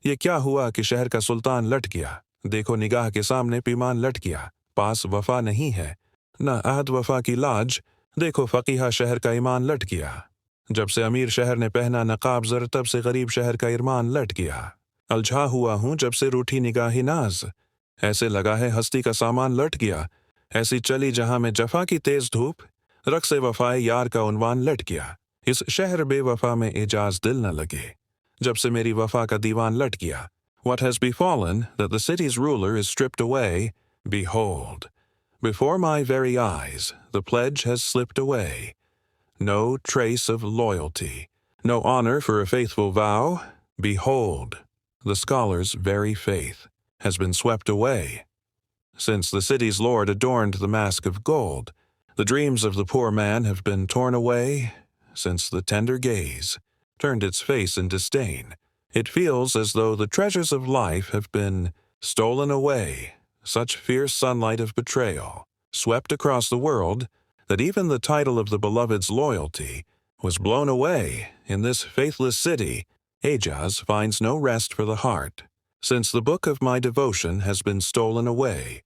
یہ کیا ہوا کہ شہر کا سلطان لٹ گیا؟ دیکھو نگاہ کے سامنے پیمان لٹ گیا، پاس وفا نہیں ہے، نہ عہد وفا کی لاج، دیکھو فقیہہ شہر کا ایمان لٹ گیا۔ جب سے امیر شہر نے پہنا نقاب زر، تب سے غریب شہر کا ارمان لٹ گیا۔ الجھا ہوا ہوں جب سے روٹھی نگاہ ناز، ایسے لگا ہے ہستی کا سامان لٹ گیا، ایسی چلی جہاں میں جفا کی تیز دھوپ، رقص وفائے یار کا عنوان لٹ گیا۔ اس شہر بے وفا میں اعجاز دل نہ لگے، جب سے میری وفا کا دیوان لٹ گیا۔ What has befallen, that the city's ruler is stripped away, behold, before my very eyes, the pledge has slipped away. No trace of loyalty, no honor for a faithful vow, behold, the scholar's very faith has been swept away. Since the city's lord adorned the mask of gold, the dreams of the poor man have been torn away. Since the tender gaze turned its face in disdain, it feels as though the treasures of life have been stolen away. Such fierce sunlight of betrayal swept across the world that even the title of the beloved's loyalty was blown away. In this faithless city, E'jaz finds no rest for the heart, since the book of my devotion has been stolen away.